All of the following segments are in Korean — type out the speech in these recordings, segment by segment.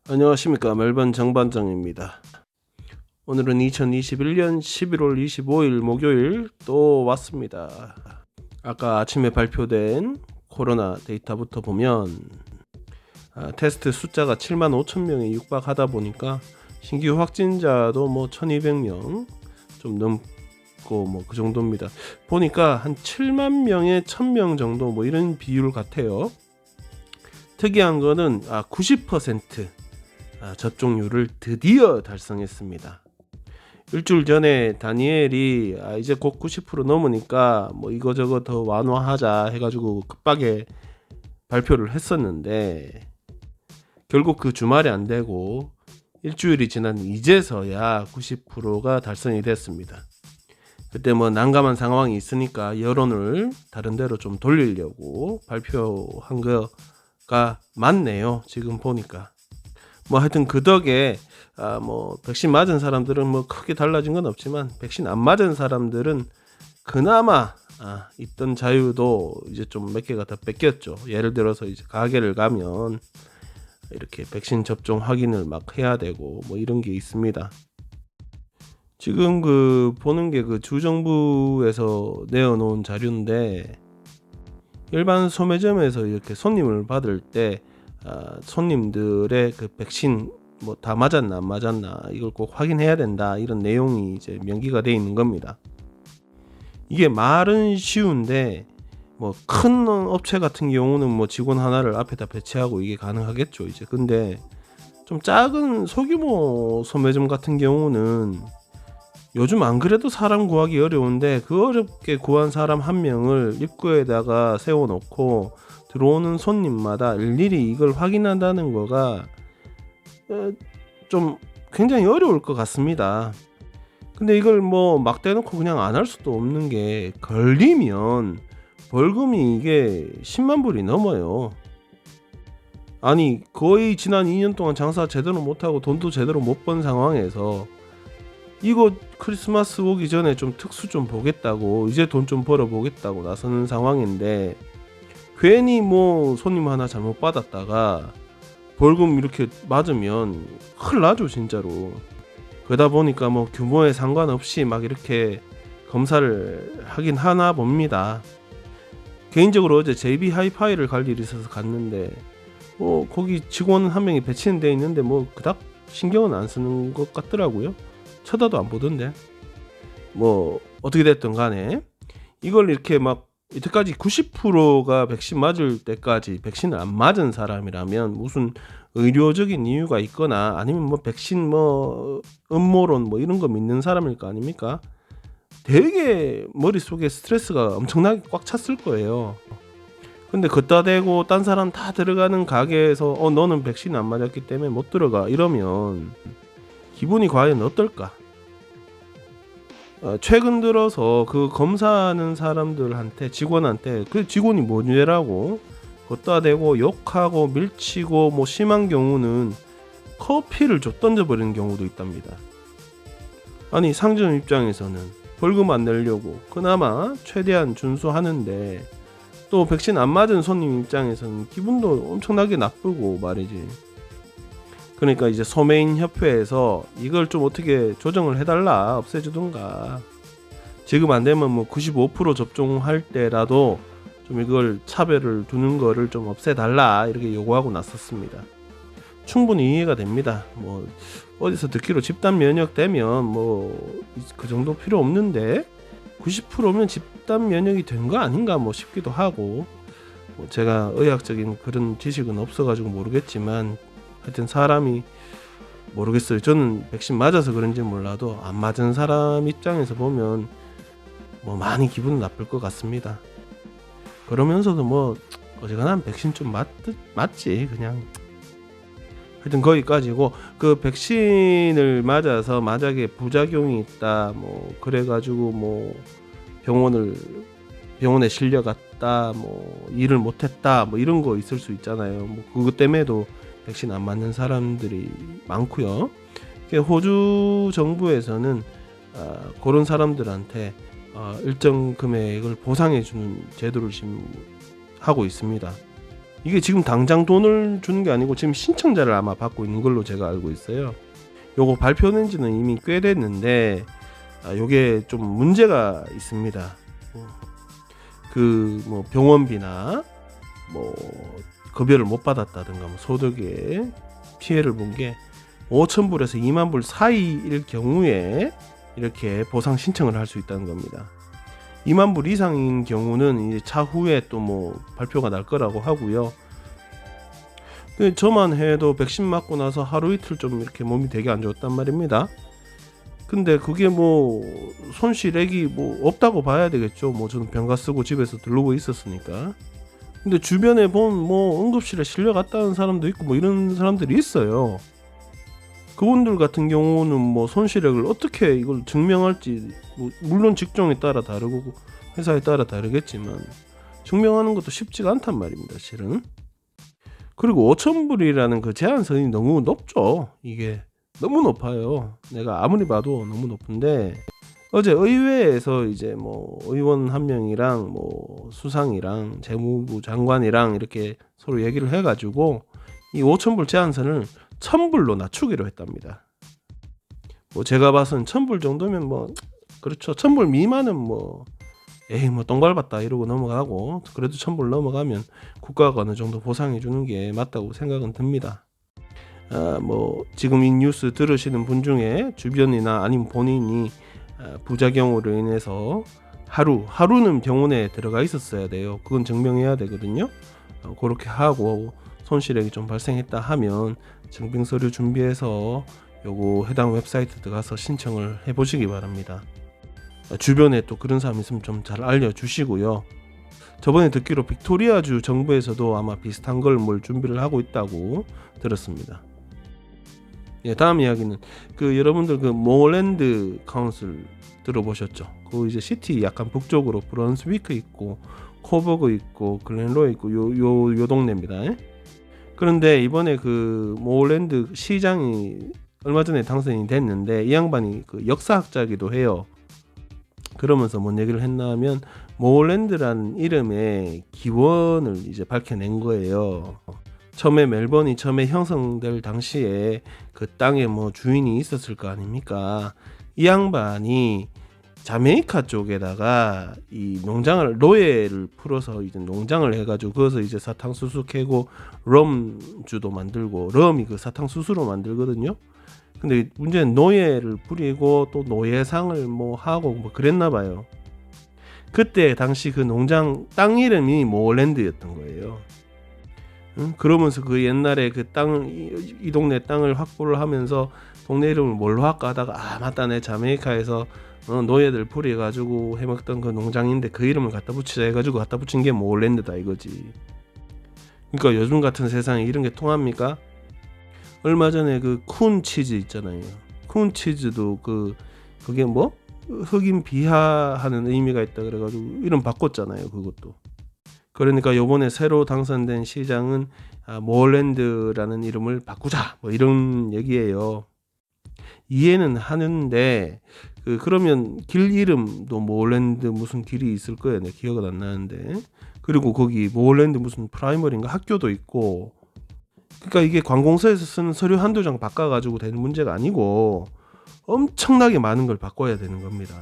안녕하십니까. 멜번 정반장입니다. 오늘은 2021년 11월 25일 목요일 또 왔습니다. 아까 아침에 발표된 코로나 데이터부터 보면 테스트 숫자가 7만 5천 명에 육박하다 보니까 신규 확진자도 1200명 좀 넘고 그 정도입니다. 보니까 한 7만 명에 1000명 정도 이런 비율 같아요. 특이한 거는 90% 접종률을 드디어 달성했습니다. 일주일 전에 다니엘이 이제 곧 90% 넘으니까 이거저거 더 완화하자 해가지고 급하게 발표를 했었는데 결국 그 주말에 안 되고 일주일이 지난 이제서야 90%가 달성이 됐습니다. 그때 난감한 상황이 있으니까 여론을 다른 데로 좀 돌리려고 발표한 거가 맞네요. 지금 보니까. 하여튼 그 덕에 백신 맞은 사람들은 크게 달라진 건 없지만 백신 안 맞은 사람들은 그나마 있던 자유도 이제 좀 몇 개가 더 뺏겼죠. 예를 들어서 이제 가게를 가면 이렇게 백신 접종 확인을 막 해야 되고 이런 게 있습니다. 지금 보는 게 주정부에서 내어놓은 자료인데 일반 소매점에서 이렇게 손님을 받을 때 손님들의 백신 다 맞았나 안 맞았나 이걸 꼭 확인해야 된다, 이런 내용이 이제 명기가 되어 있는 겁니다. 이게 말은 쉬운데 큰 업체 같은 경우는 직원 하나를 앞에다 배치하고 이게 가능하겠죠. 이제 근데 좀 작은 소규모 소매점 같은 경우는 요즘 안 그래도 사람 구하기 어려운데 그 어렵게 구한 사람 한 명을 입구에다가 세워놓고 들어오는 손님마다 일일이 이걸 확인한다는 거가 좀 굉장히 어려울 것 같습니다. 근데 이걸 막 대놓고 그냥 안 할 수도 없는 게 걸리면 벌금이 이게 10만 불이 넘어요. 아니 거의 지난 2년 동안 장사 제대로 못하고 돈도 제대로 못 번 상황에서 이거 크리스마스 오기 전에 좀 특수 좀 보겠다고, 이제 돈 좀 벌어 보겠다고 나서는 상황인데 괜히 손님 하나 잘못 받았다가 벌금 이렇게 맞으면 큰일 나죠 진짜로. 그러다 보니까 규모에 상관없이 이렇게 검사를 하긴 하나 봅니다. 개인적으로 어제 JB 하이파이를 갈 일이 있어서 갔는데 거기 직원 한 명이 배치는 데 있는데 그닥 신경은 안 쓰는 것 같더라고요. 쳐다도 안 보던데. 어떻게 됐든 간에 이걸 이렇게 이때까지 90%가 백신 맞을 때까지 백신을 안 맞은 사람이라면 무슨 의료적인 이유가 있거나 아니면 백신 음모론 이런 거 믿는 사람일 거 아닙니까? 되게 머릿속에 스트레스가 엄청나게 꽉 찼을 거예요. 근데 걷다 대고 딴 사람 다 들어가는 가게에서 너는 백신 안 맞았기 때문에 못 들어가 이러면 기분이 과연 어떨까? 최근 들어서 검사하는 사람들한테, 직원한테 그 직원이 뭐냐라고 걷다 대고 욕하고 밀치고 심한 경우는 커피를 줘 던져버리는 경우도 있답니다. 아니 상점 입장에서는 벌금 안 내려고 그나마 최대한 준수하는데 또 백신 안 맞은 손님 입장에서는 기분도 엄청나게 나쁘고 말이지. 그러니까 이제 소매인 협회에서 이걸 좀 어떻게 조정을 해달라, 없애주든가. 지금 안 되면 95% 접종할 때라도 좀 이걸 차별을 두는 거를 좀 없애달라, 이렇게 요구하고 났었습니다. 충분히 이해가 됩니다. 어디서 듣기로 집단 면역 되면 그 정도 필요 없는데 90%면 집단 면역이 된 거 아닌가 싶기도 하고, 제가 의학적인 그런 지식은 없어가지고 모르겠지만 하여튼 사람이 모르겠어요. 저는 백신 맞아서 그런지 몰라도 안 맞은 사람 입장에서 보면 많이 기분 나쁠 것 같습니다. 그러면서도 어지간하면 백신 좀 맞지 그냥. 하여튼 거기까지고, 그 백신을 맞아서 만약에 부작용이 있다 그래가지고 병원에 실려갔다 일을 못했다 이런 거 있을 수 있잖아요. 그것 때문에도 백신 안 맞는 사람들이 많고요. 호주 정부에서는 그런 사람들한테 일정 금액을 보상해 주는 제도를 지금 하고 있습니다. 이게 지금 당장 돈을 주는 게 아니고 지금 신청자를 아마 받고 있는 걸로 제가 알고 있어요. 요거 발표된 지는 이미 꽤 됐는데 요게 좀 문제가 있습니다. 그 뭐 병원비나 뭐 급여를 못 받았다든가 뭐 소득에 피해를 본 게 5,000불에서 2만 불 사이일 경우에 이렇게 보상 신청을 할 수 있다는 겁니다. 2만 불 이상인 경우는 이제 차후에 또 뭐 발표가 날 거라고 하고요. 저만 해도 백신 맞고 나서 하루 이틀 좀 이렇게 몸이 되게 안 좋았단 말입니다. 근데 그게 뭐 손실액이 뭐 없다고 봐야 되겠죠. 뭐 저는 병가 쓰고 집에서 들르고 있었으니까. 근데 주변에 보면 뭐 응급실에 실려 갔다 온 사람도 있고 뭐 이런 사람들이 있어요. 그분들 같은 경우는 뭐 손실액을 어떻게 이걸 증명할지 뭐 물론 직종에 따라 다르고 회사에 따라 다르겠지만 증명하는 것도 쉽지가 않단 말입니다, 실은. 그리고 5,000불이라는 그 제한선이 너무 높죠. 이게 너무 높아요. 내가 아무리 봐도 너무 높은데 어제 의회에서 이제 뭐 의원 한 명이랑 뭐 수상이랑 재무부 장관이랑 이렇게 서로 얘기를 해가지고 이 5,000불 제한선을 1,000불로 낮추기로 했답니다. 뭐 제가 봐선 1,000불 정도면 뭐 그렇죠. 1,000불 미만은 뭐 에이 뭐 똥 밟았다 이러고 넘어가고 그래도 1,000불 넘어가면 국가가 어느 정도 보상해 주는 게 맞다고 생각은 듭니다. 뭐 지금 이 뉴스 들으시는 분 중에 주변이나 아니면 본인이 부작용으로 인해서 하루는 병원에 들어가 있었어야 돼요. 그건 증명해야 되거든요. 그렇게 하고 손실액이 좀 발생했다 하면 증빙서류 준비해서 요거 해당 웹사이트 들어가서 신청을 해보시기 바랍니다. 주변에 또 그런 사람 있으면 좀 잘 알려주시고요. 저번에 듣기로 빅토리아주 정부에서도 아마 비슷한 걸 뭘 준비를 하고 있다고 들었습니다. 예, 다음 이야기는 그 여러분들 그 모랜드 카운슬 들어보셨죠? 그 이제 시티 약간 북쪽으로 브런스위크 있고 코버그 있고 글렌로이 있고 요 동네입니다. 그런데 이번에 그 모랜드 시장이 얼마 전에 당선이 됐는데 이 양반이 그 역사학자기도 해요. 그러면서 뭔 얘기를 했나 하면 모랜드라는 이름의 기원을 이제 밝혀낸 거예요. 처음에 멜번이 형성될 당시에 그 땅에 뭐 주인이 있었을 거 아닙니까? 이 양반이 자메이카 쪽에다가 이 농장을 노예를 풀어서 이제 농장을 해가지고 거기서 이제 사탕수수 캐고 럼주도 만들고 럼이 그 사탕수수로 만들거든요. 근데 문제는 노예를 부리고 또 노예상을 뭐 하고 뭐 그랬나 봐요. 그때 당시 그 농장 땅 이름이 모랜드였던 거예요. 그러면서 그 옛날에 그 땅 이 동네 땅을 확보를 하면서 동네 이름을 뭘로 할까 하다가 맞다 내 자메이카에서 노예들 부려가지고 해먹던 그 농장인데 그 이름을 갖다 붙이자 해가지고 갖다 붙인 게 모랜드다 이거지. 그러니까 요즘 같은 세상에 이런 게 통합니까? 얼마 전에 그 쿤 치즈 있잖아요. 쿤 치즈도 그게 뭐 흑인 비하하는 의미가 있다 그래가지고 이름 바꿨잖아요. 그것도. 그러니까 요번에 새로 당선된 시장은 모랜드라는 이름을 바꾸자 뭐 이런 얘기예요. 이해는 하는데 그러면 길 이름도 모랜드 무슨 길이 있을 거예요. 내 기억은 안 나는데. 그리고 거기 모랜드 무슨 프라이머리인가 학교도 있고. 그러니까 이게 관공서에서 쓰는 서류 한두 장 바꿔가지고 되는 문제가 아니고 엄청나게 많은 걸 바꿔야 되는 겁니다.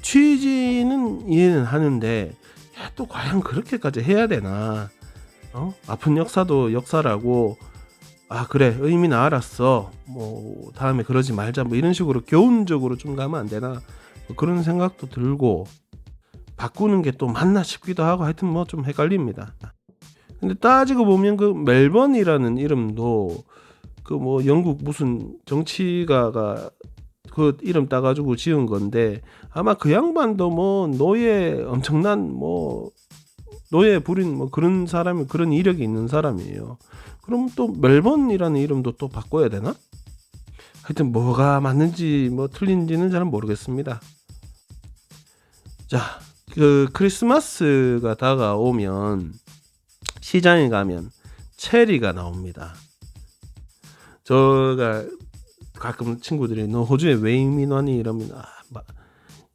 취지는 이해는 하는데 또 과연 그렇게까지 해야 되나? 아픈 역사도 역사라고 그래 의미는 알았어 뭐 다음에 그러지 말자 뭐 이런 식으로 교훈적으로 좀 가면 안 되나 뭐 그런 생각도 들고 바꾸는 게 또 맞나 싶기도 하고 하여튼 뭐 좀 헷갈립니다. 근데 따지고 보면 그 멜번이라는 이름도 그 뭐 영국 무슨 정치가가 그 이름 따가지고 지은 건데 아마 그 양반도 뭐 노예 엄청난 뭐 노예 부린 뭐 그런 사람이 그런 이력이 있는 사람이에요. 그럼 또 멜번이라는 이름도 또 바꿔야 되나? 하여튼 뭐가 맞는지 뭐 틀린지는 잘 모르겠습니다. 자, 그 크리스마스가 다가오면 시장에 가면 체리가 나옵니다. 제가 가끔 친구들이 너 호주에 왜 이민 왔니 이러면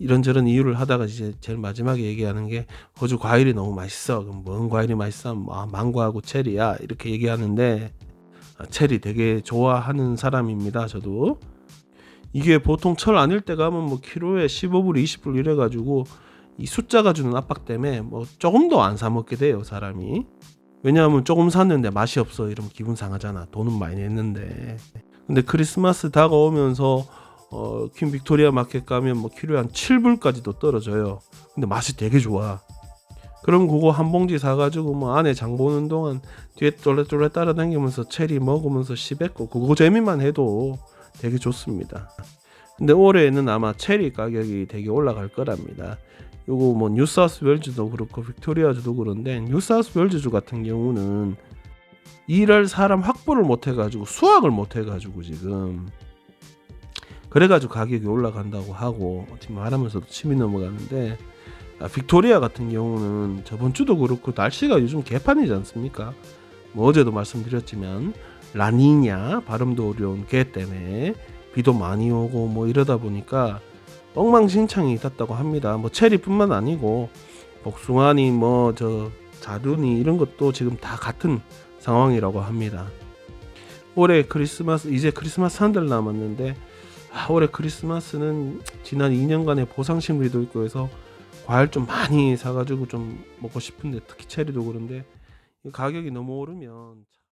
이런저런 이유를 하다가 이제 제일 마지막에 얘기하는 게 호주 과일이 너무 맛있어. 그럼 뭔 과일이 맛있어? 망고하고 체리야. 이렇게 얘기하는데 체리 되게 좋아하는 사람입니다. 저도. 이게 보통 철 아닐 때 가면 뭐 키로에 15불, 20불 이래가지고 이 숫자가 주는 압박 때문에 뭐 조금도 안 사 먹게 돼요, 사람이. 왜냐하면 조금 샀는데 맛이 없어 이러면 기분 상하잖아. 돈은 많이 냈는데. 근데 크리스마스 다가오면서 퀸 빅토리아 마켓 가면 뭐 키로에 한 7불까지도 떨어져요. 근데 맛이 되게 좋아. 그럼 그거 한 봉지 사가지고 뭐 안에 장 보는 동안 뒤에 똘레똘레 따라다니면서 체리 먹으면서 씹었고 그거 재미만 해도 되게 좋습니다. 근데 올해는 아마 체리 가격이 되게 올라갈 거랍니다. 요거 뭐 뉴사우스 웨일즈도 그렇고 빅토리아주도 그런데 뉴사우스 웨일즈주 같은 경우는 일할 사람 확보를 못 해가지고 수확을 못 해가지고 지금 그래가지고 가격이 올라간다고 하고 지금 말하면서도 침이 넘어가는데 빅토리아 같은 경우는 저번 주도 그렇고 날씨가 요즘 개판이지 않습니까? 뭐 어제도 말씀드렸지만 라니냐 발음도 어려운 개 때문에 비도 많이 오고 뭐 이러다 보니까 엉망진창이 탔다고 합니다. 뭐 체리뿐만 아니고 복숭아니 뭐 저 자두니 이런 것도 지금 다 같은 상황이라고 합니다. 올해 크리스마스 이제 크리스마스 한 달 남았는데 올해 크리스마스는 지난 2년간의 보상심리도 있고 해서 과일 좀 많이 사가지고 좀 먹고 싶은데 특히 체리도 그런데 가격이 너무 오르면